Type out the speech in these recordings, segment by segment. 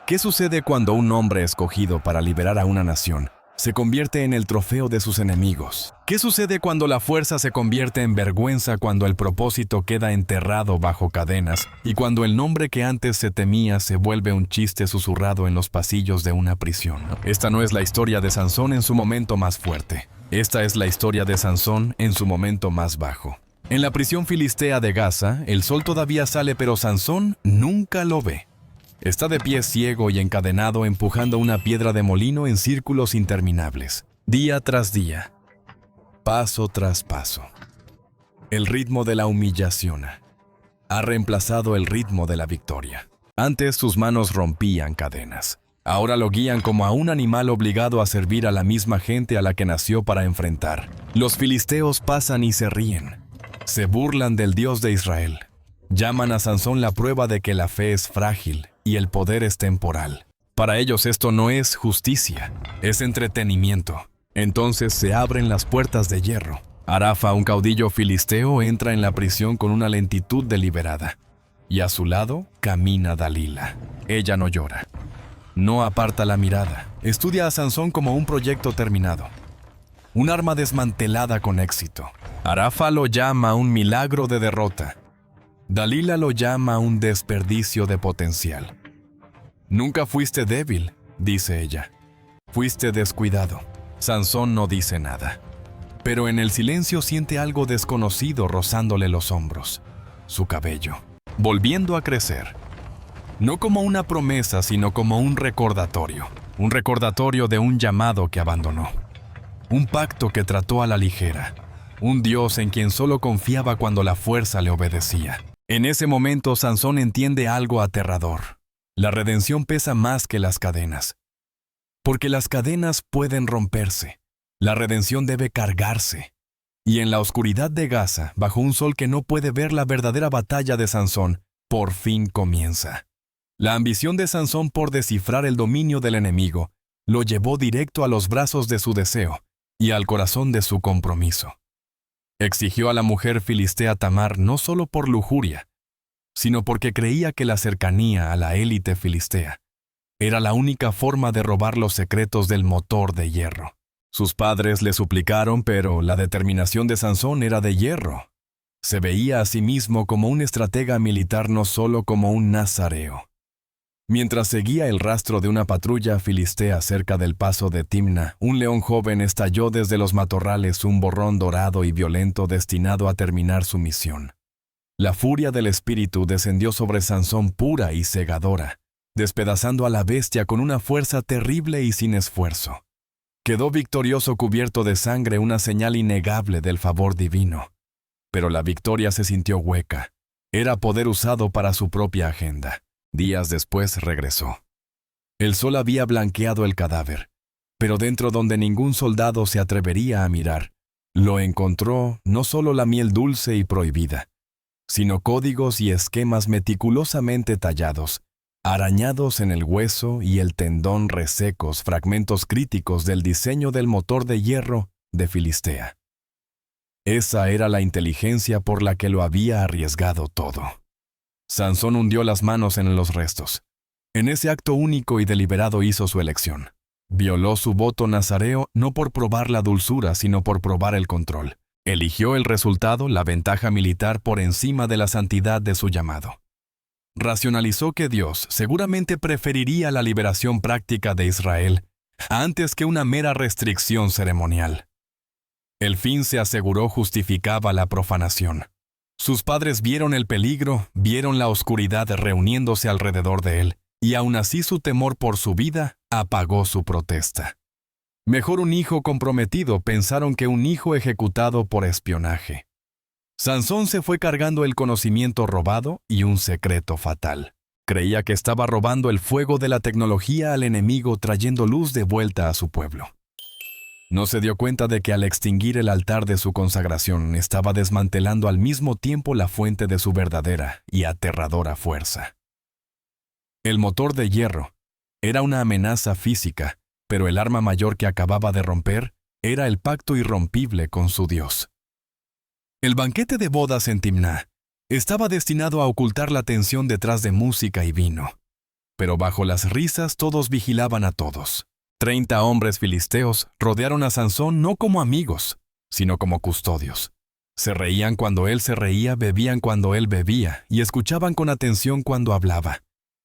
¿Qué sucede cuando un hombre escogido para liberar a una nación se convierte en el trofeo de sus enemigos? ¿Qué sucede cuando la fuerza se convierte en vergüenza, cuando el propósito queda enterrado bajo cadenas y cuando el nombre que antes se temía se vuelve un chiste susurrado en los pasillos de una prisión? Esta no es la historia de Sansón en su momento más fuerte. Esta es la historia de Sansón en su momento más bajo. En la prisión filistea de Gaza, el sol todavía sale, pero Sansón nunca lo ve. Está de pie ciego y encadenado empujando una piedra de molino en círculos interminables, día tras día, paso tras paso. El ritmo de la humillación ha reemplazado el ritmo de la victoria. Antes sus manos rompían cadenas. Ahora lo guían como a un animal obligado a servir a la misma gente a la que nació para enfrentar. Los filisteos pasan y se ríen. Se burlan del Dios de Israel. Llaman a Sansón la prueba de que la fe es frágil y el poder es temporal. Para ellos esto no es justicia, es entretenimiento. Entonces se abren las puertas de hierro. Arafa, un caudillo filisteo, entra en la prisión con una lentitud deliberada. Y a su lado camina Dalila. Ella no llora. No aparta la mirada. Estudia a Sansón como un proyecto terminado. Un arma desmantelada con éxito. Arafa lo llama un milagro de derrota. Dalila lo llama un desperdicio de potencial. Nunca fuiste débil, dice ella. Fuiste descuidado. Sansón no dice nada. Pero en el silencio siente algo desconocido rozándole los hombros. Su cabello, volviendo a crecer. No como una promesa, sino como un recordatorio. Un recordatorio de un llamado que abandonó. Un pacto que trató a la ligera. Un Dios en quien solo confiaba cuando la fuerza le obedecía. En ese momento, Sansón entiende algo aterrador. La redención pesa más que las cadenas. Porque las cadenas pueden romperse. La redención debe cargarse. Y en la oscuridad de Gaza, bajo un sol que no puede ver, la verdadera batalla de Sansón, por fin comienza. La ambición de Sansón por descifrar el dominio del enemigo lo llevó directo a los brazos de su deseo y al corazón de su compromiso. Exigió a la mujer filistea Tamar no solo por lujuria, sino porque creía que la cercanía a la élite filistea era la única forma de robar los secretos del motor de hierro. Sus padres le suplicaron, pero la determinación de Sansón era de hierro. Se veía a sí mismo como un estratega militar, no solo como un nazareo. Mientras seguía el rastro de una patrulla filistea cerca del paso de Timna, un león joven estalló desde los matorrales un borrón dorado y violento destinado a terminar su misión. La furia del espíritu descendió sobre Sansón pura y cegadora, despedazando a la bestia con una fuerza terrible y sin esfuerzo. Quedó victorioso cubierto de sangre, una señal innegable del favor divino. Pero la victoria se sintió hueca. Era poder usado para su propia agenda. Días después regresó. El sol había blanqueado el cadáver, pero dentro donde ningún soldado se atrevería a mirar, lo encontró no solo la miel dulce y prohibida, sino códigos y esquemas meticulosamente tallados, arañados en el hueso y el tendón resecos, fragmentos críticos del diseño del motor de hierro de Filistea. Esa era la inteligencia por la que lo había arriesgado todo. Sansón hundió las manos en los restos. En ese acto único y deliberado hizo su elección. Violó su voto nazareo no por probar la dulzura, sino por probar el control. Eligió el resultado, la ventaja militar, por encima de la santidad de su llamado. Racionalizó que Dios seguramente preferiría la liberación práctica de Israel antes que una mera restricción ceremonial. El fin, se aseguró, justificaba la profanación. Sus padres vieron el peligro, vieron la oscuridad reuniéndose alrededor de él, y aún así su temor por su vida apagó su protesta. Mejor un hijo comprometido, pensaron, que un hijo ejecutado por espionaje. Sansón se fue cargando el conocimiento robado y un secreto fatal. Creía que estaba robando el fuego de la tecnología al enemigo, trayendo luz de vuelta a su pueblo. No se dio cuenta de que al extinguir el altar de su consagración estaba desmantelando al mismo tiempo la fuente de su verdadera y aterradora fuerza. El motor de hierro era una amenaza física, pero el arma mayor que acababa de romper era el pacto irrompible con su Dios. El banquete de bodas en Timná estaba destinado a ocultar la tensión detrás de música y vino. pero bajo las risas todos vigilaban a todos. 30 hombres filisteos rodearon a Sansón no como amigos, sino como custodios. Se reían cuando él se reía, bebían cuando él bebía, y escuchaban con atención cuando hablaba.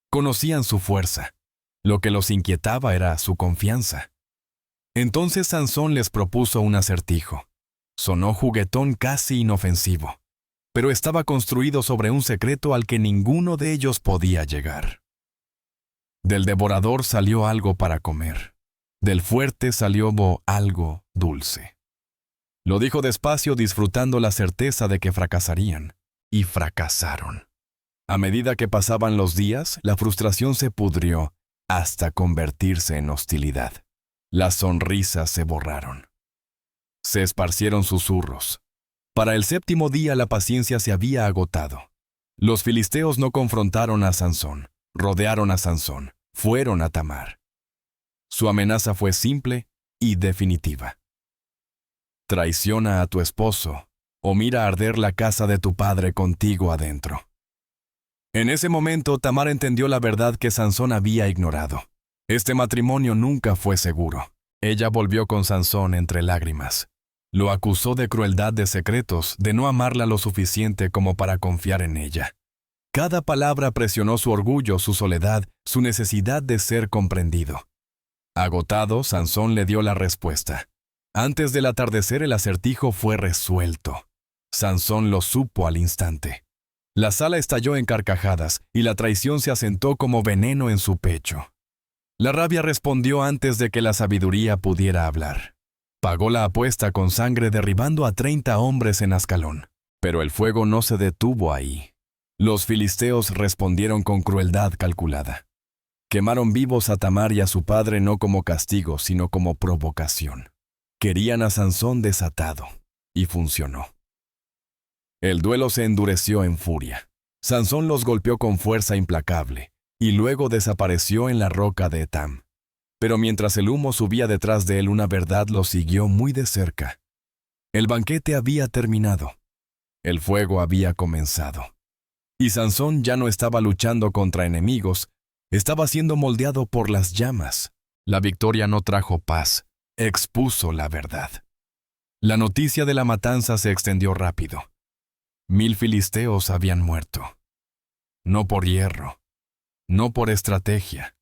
Conocían su fuerza. Lo que los inquietaba era su confianza. Entonces Sansón les propuso un acertijo. Sonó juguetón, casi inofensivo, pero estaba construido sobre un secreto al que ninguno de ellos podía llegar. Del devorador salió algo para comer. Del fuerte salió algo dulce. Lo dijo despacio, disfrutando la certeza de que fracasarían. Y fracasaron. A medida que pasaban los días, la frustración se pudrió hasta convertirse en hostilidad. Las sonrisas se borraron. Se esparcieron susurros. Para el 7º día la paciencia se había agotado. Los filisteos no confrontaron a Sansón, rodearon a Sansón, fueron a Tamar. Su amenaza fue simple y definitiva. Traiciona a tu esposo, o mira arder la casa de tu padre contigo adentro. En ese momento Tamar entendió la verdad que Sansón había ignorado. Este matrimonio nunca fue seguro. Ella volvió con Sansón entre lágrimas. Lo acusó de crueldad, de secretos, de no amarla lo suficiente como para confiar en ella. Cada palabra presionó su orgullo, su soledad, su necesidad de ser comprendido. Agotado, Sansón le dio la respuesta. Antes del atardecer el acertijo fue resuelto. Sansón lo supo al instante. La sala estalló en carcajadas y la traición se asentó como veneno en su pecho. La rabia respondió antes de que la sabiduría pudiera hablar. Pagó la apuesta con sangre derribando a 30 hombres en Ascalón. Pero el fuego no se detuvo ahí. Los filisteos respondieron con crueldad calculada. Quemaron vivos a Tamar y a su padre no como castigo, sino como provocación. Querían a Sansón desatado, y funcionó. El duelo se endureció en furia. Sansón los golpeó con fuerza implacable, y luego desapareció en la roca de Etam. Pero mientras el humo subía detrás de él, una verdad lo siguió muy de cerca. El banquete había terminado. El fuego había comenzado. Y Sansón ya no estaba luchando contra enemigos, estaba siendo moldeado por las llamas. La victoria no trajo paz, expuso la verdad. La noticia de la matanza se extendió rápido. 1000 filisteos habían muerto. No por hierro, no por estrategia,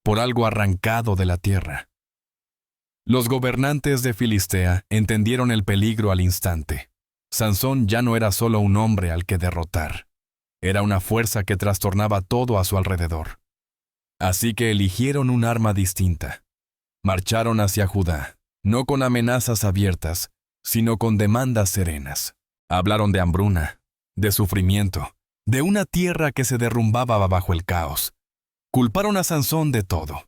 por algo arrancado de la tierra. Los gobernantes de Filistea entendieron el peligro al instante. Sansón ya no era solo un hombre al que derrotar. Era una fuerza que trastornaba todo a su alrededor. Así que eligieron un arma distinta. Marcharon hacia Judá, no con amenazas abiertas, sino con demandas serenas. Hablaron de hambruna, de sufrimiento, de una tierra que se derrumbaba bajo el caos. Culparon a Sansón de todo.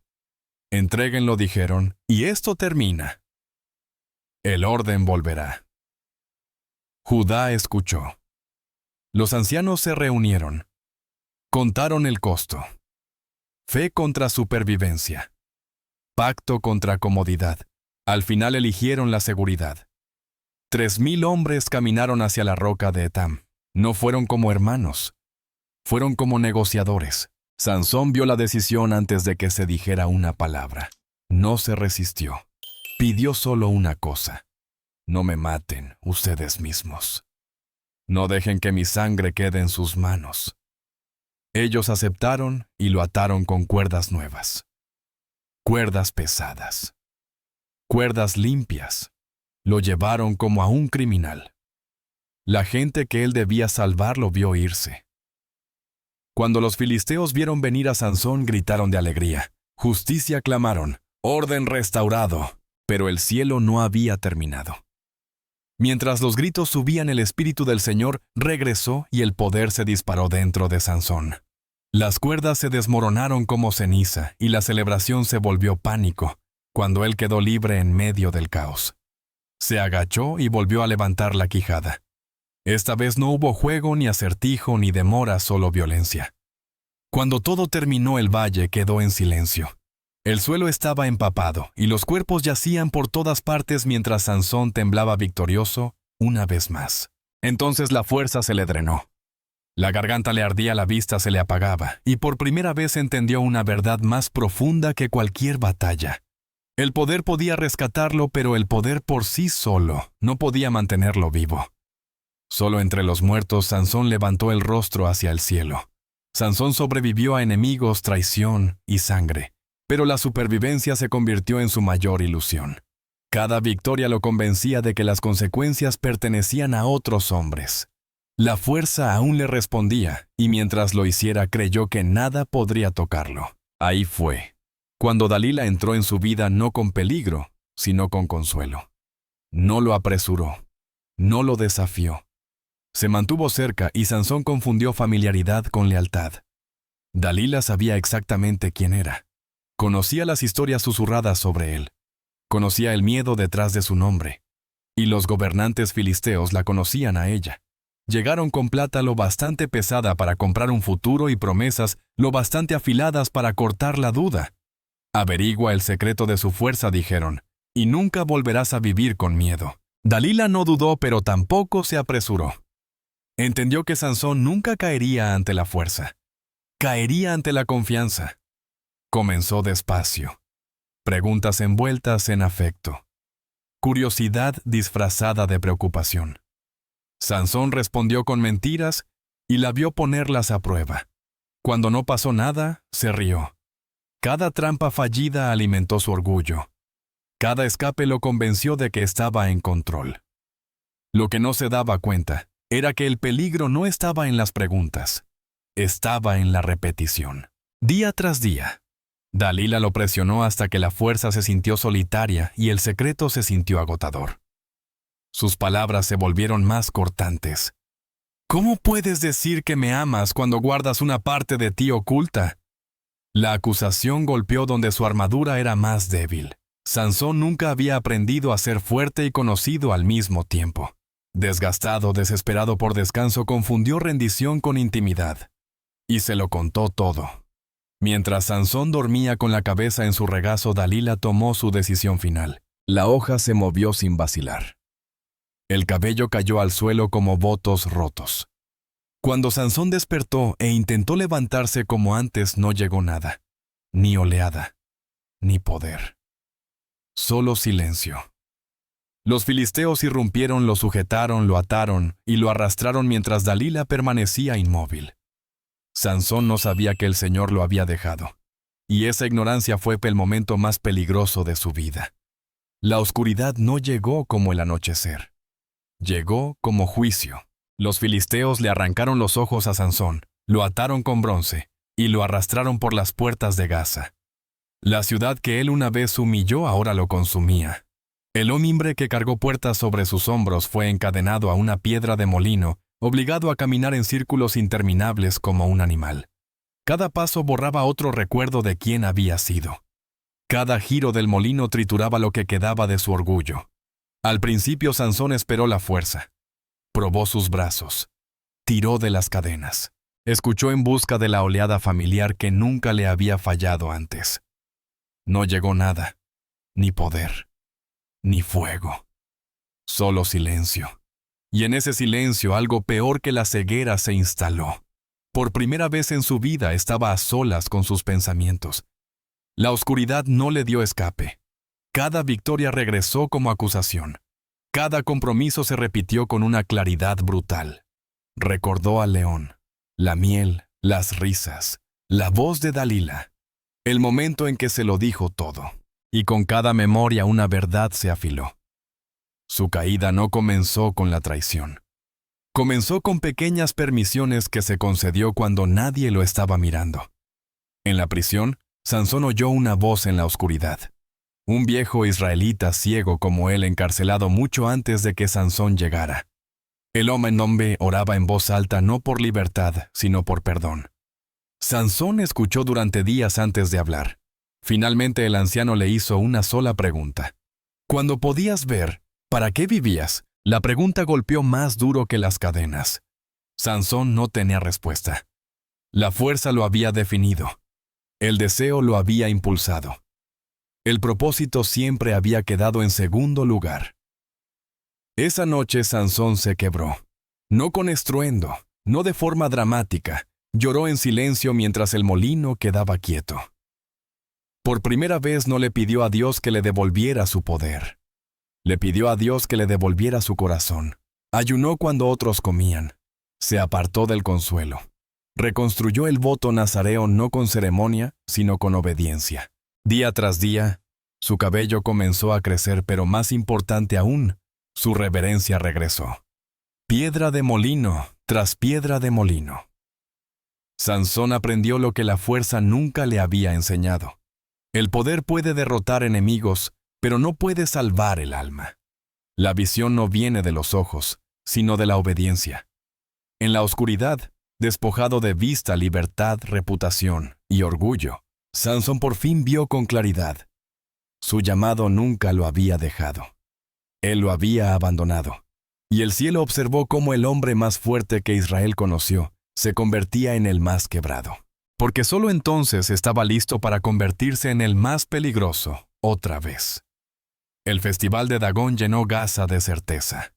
Entréguenlo, dijeron, y esto termina. El orden volverá. Judá escuchó. Los ancianos se reunieron. Contaron el costo. Fe contra supervivencia. Pacto contra comodidad. Al final eligieron la seguridad. 3000 hombres caminaron hacia la roca de Etam. No fueron como hermanos. Fueron como negociadores. Sansón vio la decisión antes de que se dijera una palabra. No se resistió. Pidió solo una cosa. No me maten ustedes mismos. No dejen que mi sangre quede en sus manos. Ellos aceptaron y lo ataron con cuerdas nuevas. Cuerdas pesadas. Cuerdas limpias. Lo llevaron como a un criminal. La gente que él debía salvar lo vio irse. Cuando los filisteos vieron venir a Sansón, gritaron de alegría. Justicia clamaron, orden restaurado. Pero el cielo no había terminado. Mientras los gritos subían, el Espíritu del Señor regresó y el poder se disparó dentro de Sansón. Las cuerdas se desmoronaron como ceniza y la celebración se volvió pánico cuando él quedó libre en medio del caos. Se agachó y volvió a levantar la quijada. Esta vez no hubo juego, ni acertijo, ni demora, solo violencia. Cuando todo terminó, el valle quedó en silencio. El suelo estaba empapado y los cuerpos yacían por todas partes mientras Sansón temblaba victorioso una vez más. Entonces la fuerza se le drenó. La garganta le ardía, la vista se le apagaba, y por primera vez entendió una verdad más profunda que cualquier batalla. El poder podía rescatarlo, pero el poder por sí solo no podía mantenerlo vivo. Solo entre los muertos, Sansón levantó el rostro hacia el cielo. Sansón sobrevivió a enemigos, traición y sangre, pero la supervivencia se convirtió en su mayor ilusión. Cada victoria lo convencía de que las consecuencias pertenecían a otros hombres. La fuerza aún le respondía, y mientras lo hiciera creyó que nada podría tocarlo. Ahí fue, cuando Dalila entró en su vida no con peligro, sino con consuelo. No lo apresuró, no lo desafió. Se mantuvo cerca y Sansón confundió familiaridad con lealtad. Dalila sabía exactamente quién era. Conocía las historias susurradas sobre él. Conocía el miedo detrás de su nombre. Y los gobernantes filisteos la conocían a ella. Llegaron con plata lo bastante pesada para comprar un futuro y promesas lo bastante afiladas para cortar la duda. Averigua el secreto de su fuerza, dijeron, y nunca volverás a vivir con miedo. Dalila no dudó, pero tampoco se apresuró. Entendió que Sansón nunca caería ante la fuerza. Caería ante la confianza. Comenzó despacio. Preguntas envueltas en afecto. Curiosidad disfrazada de preocupación. Sansón respondió con mentiras y la vio ponerlas a prueba. Cuando no pasó nada, se rió. Cada trampa fallida alimentó su orgullo. Cada escape lo convenció de que estaba en control. Lo que no se daba cuenta era que el peligro no estaba en las preguntas, estaba en la repetición. Día tras día, Dalila lo presionó hasta que la fuerza se sintió solitaria y el secreto se sintió agotador. Sus palabras se volvieron más cortantes. ¿Cómo puedes decir que me amas cuando guardas una parte de ti oculta? La acusación golpeó donde su armadura era más débil. Sansón nunca había aprendido a ser fuerte y conocido al mismo tiempo. Desgastado, desesperado por descanso, confundió rendición con intimidad. Y se lo contó todo. Mientras Sansón dormía con la cabeza en su regazo, Dalila tomó su decisión final. La hoja se movió sin vacilar. El cabello cayó al suelo como votos rotos. Cuando Sansón despertó e intentó levantarse como antes, no llegó nada. Ni oleada, ni poder. Solo silencio. Los filisteos irrumpieron, lo sujetaron, lo ataron y lo arrastraron mientras Dalila permanecía inmóvil. Sansón no sabía que el Señor lo había dejado, y esa ignorancia fue el momento más peligroso de su vida. La oscuridad no llegó como el anochecer. Llegó como juicio. Los filisteos le arrancaron los ojos a Sansón, lo ataron con bronce y lo arrastraron por las puertas de Gaza. La ciudad que él una vez humilló ahora lo consumía. El hombre que cargó puertas sobre sus hombros fue encadenado a una piedra de molino, obligado a caminar en círculos interminables como un animal. Cada paso borraba otro recuerdo de quién había sido. Cada giro del molino trituraba lo que quedaba de su orgullo. Al principio Sansón esperó la fuerza. Probó sus brazos. Tiró de las cadenas. Escuchó en busca de la oleada familiar que nunca le había fallado antes. No llegó nada, ni poder, ni fuego. Solo silencio. Y en ese silencio algo peor que la ceguera se instaló. Por primera vez en su vida estaba a solas con sus pensamientos. La oscuridad no le dio escape. Cada victoria regresó como acusación. Cada compromiso se repitió con una claridad brutal. Recordó al león, la miel, las risas, la voz de Dalila, el momento en que se lo dijo todo. Y con cada memoria una verdad se afiló. Su caída no comenzó con la traición. Comenzó con pequeñas permisiones que se concedió cuando nadie lo estaba mirando. En la prisión, Sansón oyó una voz en la oscuridad. Un viejo israelita ciego como él encarcelado mucho antes de que Sansón llegara. El hombre oraba en voz alta no por libertad, sino por perdón. Sansón escuchó durante días antes de hablar. Finalmente el anciano le hizo una sola pregunta. Cuando podías ver, ¿para qué vivías? La pregunta golpeó más duro que las cadenas. Sansón no tenía respuesta. La fuerza lo había definido. El deseo lo había impulsado. El propósito siempre había quedado en segundo lugar. Esa noche Sansón se quebró. No con estruendo, No de forma dramática, lloró en silencio mientras el molino quedaba quieto. Por primera vez no le pidió a Dios que le devolviera su poder. Le pidió a Dios que le devolviera su corazón. Ayunó cuando otros comían. Se apartó del consuelo. Reconstruyó el voto nazareo no con ceremonia, sino con obediencia. Día tras día, su cabello comenzó a crecer, pero más importante aún, su reverencia regresó. Piedra de molino tras piedra de molino. Sansón aprendió lo que la fuerza nunca le había enseñado. El poder puede derrotar enemigos, pero no puede salvar el alma. La visión no viene de los ojos, sino de la obediencia. En la oscuridad, despojado de vista, libertad, reputación y orgullo, Sansón por fin vio con claridad. Su llamado nunca lo había dejado. Él lo había abandonado. Y el cielo observó cómo el hombre más fuerte que Israel conoció se convertía en el más quebrado. Porque solo entonces estaba listo para convertirse en el más peligroso, otra vez. El festival de Dagón llenó Gaza de certeza.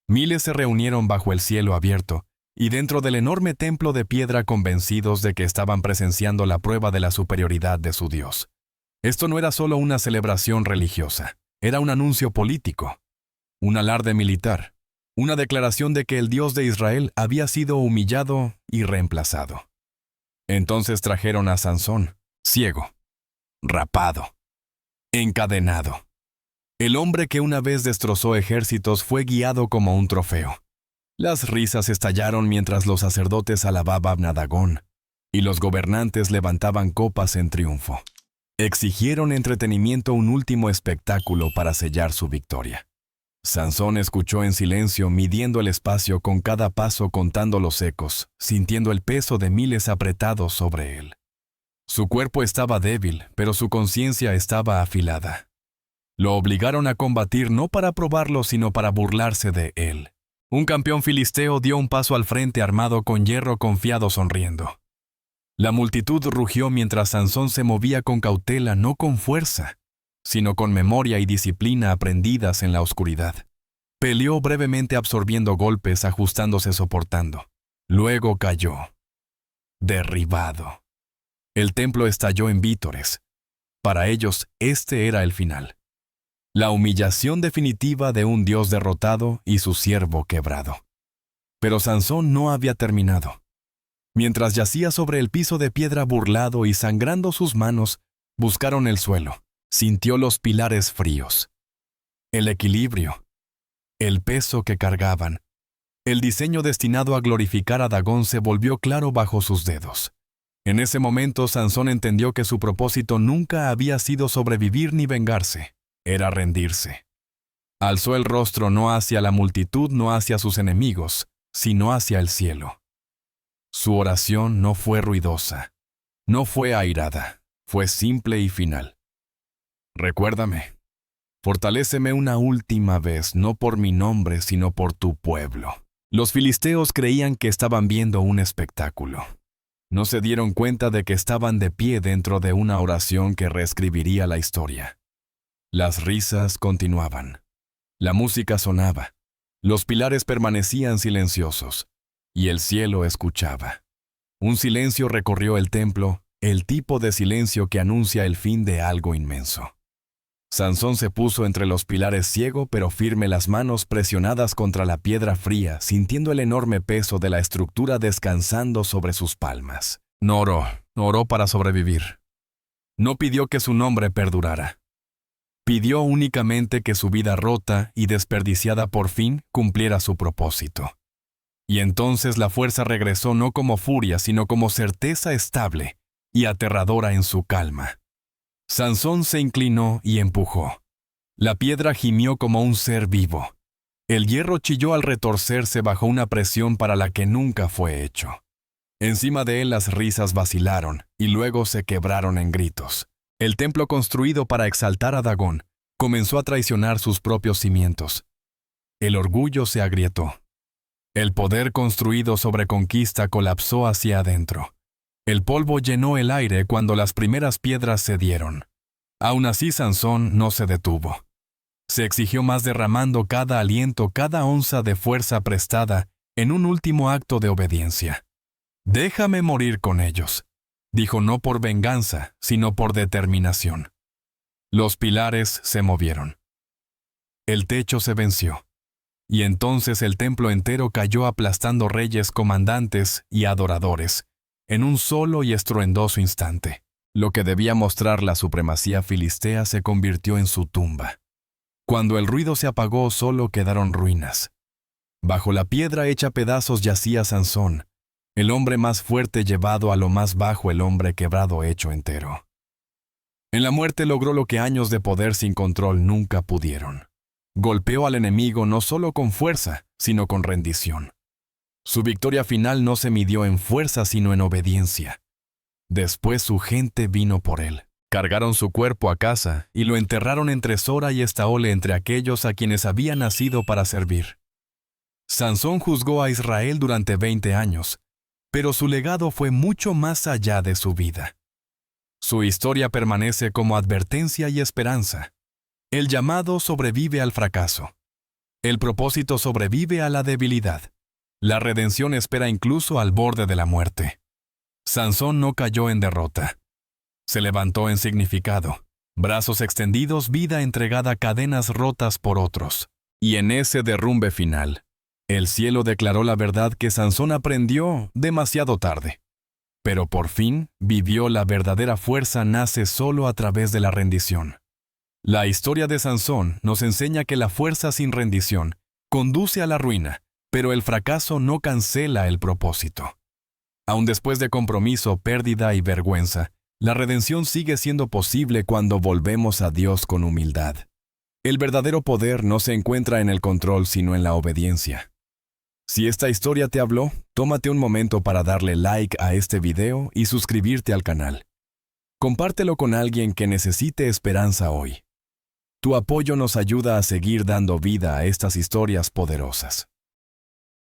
Miles se reunieron bajo el cielo abierto y dentro del enorme templo de piedra, convencidos de que estaban presenciando la prueba de la superioridad de su Dios. Esto no era solo una celebración religiosa, era un anuncio político, un alarde militar, una declaración de que el Dios de Israel había sido humillado y reemplazado. Entonces trajeron a Sansón, ciego, rapado, encadenado. El hombre que una vez destrozó ejércitos fue guiado como un trofeo. Las risas estallaron mientras los sacerdotes alababan a Dagón y los gobernantes levantaban copas en triunfo. Exigieron entretenimiento, un último espectáculo para sellar su victoria. Sansón escuchó en silencio, midiendo el espacio con cada paso, contando los ecos, sintiendo el peso de miles apretados sobre él. Su cuerpo estaba débil, pero su conciencia estaba afilada. Lo obligaron a combatir no para probarlo, sino para burlarse de él. Un campeón filisteo dio un paso al frente armado con hierro, confiado, sonriendo. La multitud rugió mientras Sansón se movía con cautela, no con fuerza, sino con memoria y disciplina aprendidas en la oscuridad. Peleó brevemente, absorbiendo golpes, ajustándose, soportando. Luego cayó, derribado. El templo estalló en vítores. Para ellos, este era el final. La humillación definitiva de un Dios derrotado y su siervo quebrado. Pero Sansón no había terminado. Mientras yacía sobre el piso de piedra burlado y sangrando sus manos, buscaron el suelo. Sintió los pilares fríos. El equilibrio. El peso que cargaban. El diseño destinado a glorificar a Dagón se volvió claro bajo sus dedos. En ese momento Sansón entendió que su propósito nunca había sido sobrevivir ni vengarse. Era rendirse. Alzó el rostro no hacia la multitud, no hacia sus enemigos, sino hacia el cielo. Su oración no fue ruidosa, no fue airada, fue simple y final. Recuérdame, fortaléceme una última vez, no por mi nombre, sino por tu pueblo. Los filisteos creían que estaban viendo un espectáculo. No se dieron cuenta de que estaban de pie dentro de una oración que reescribiría la historia. Las risas continuaban. La música sonaba. Los pilares permanecían silenciosos. Y el cielo escuchaba. Un silencio recorrió el templo, el tipo de silencio que anuncia el fin de algo inmenso. Sansón se puso entre los pilares, ciego pero firme, las manos presionadas contra la piedra fría, sintiendo el enorme peso de la estructura descansando sobre sus palmas. No oró para sobrevivir. No pidió que su nombre perdurara. Pidió únicamente que su vida rota y desperdiciada por fin cumpliera su propósito. Y entonces la fuerza regresó no como furia, sino como certeza estable y aterradora en su calma. Sansón se inclinó y empujó. La piedra gimió como un ser vivo. El hierro chilló al retorcerse bajo una presión para la que nunca fue hecho. Encima de él las risas vacilaron y luego se quebraron en gritos. El templo construido para exaltar a Dagón comenzó a traicionar sus propios cimientos. El orgullo se agrietó. El poder construido sobre conquista colapsó hacia adentro. El polvo llenó el aire cuando las primeras piedras cedieron. Aún así, Sansón no se detuvo. Se exigió más, derramando cada aliento, cada onza de fuerza prestada en un último acto de obediencia. «Déjame morir con ellos», dijo, no por venganza, sino por determinación. Los pilares se movieron. El techo se venció. Y entonces el templo entero cayó aplastando reyes, comandantes y adoradores, en un solo y estruendoso instante. Lo que debía mostrar la supremacía filistea se convirtió en su tumba. Cuando el ruido se apagó, solo quedaron ruinas. Bajo la piedra hecha pedazos yacía Sansón, el hombre más fuerte llevado a lo más bajo, el hombre quebrado hecho entero. En la muerte logró lo que años de poder sin control nunca pudieron. Golpeó al enemigo no solo con fuerza, sino con rendición. Su victoria final no se midió en fuerza, sino en obediencia. Después su gente vino por él. Cargaron su cuerpo a casa y lo enterraron entre Sora y Estaole, entre aquellos a quienes había nacido para servir. Sansón juzgó a Israel durante 20 años, pero su legado fue mucho más allá de su vida. Su historia permanece como advertencia y esperanza. El llamado sobrevive al fracaso. El propósito sobrevive a la debilidad. La redención espera incluso al borde de la muerte. Sansón no cayó en derrota. Se levantó en significado. Brazos extendidos, vida entregada, cadenas rotas por otros. Y en ese derrumbe final, el cielo declaró la verdad que Sansón aprendió demasiado tarde. Pero por fin vivió. La verdadera fuerza nace solo a través de la rendición. La historia de Sansón nos enseña que la fuerza sin rendición conduce a la ruina, pero el fracaso no cancela el propósito. Aun después de compromiso, pérdida y vergüenza, la redención sigue siendo posible cuando volvemos a Dios con humildad. El verdadero poder no se encuentra en el control, sino en la obediencia. Si esta historia te habló, tómate un momento para darle like a este video y suscribirte al canal. Compártelo con alguien que necesite esperanza hoy. Tu apoyo nos ayuda a seguir dando vida a estas historias poderosas.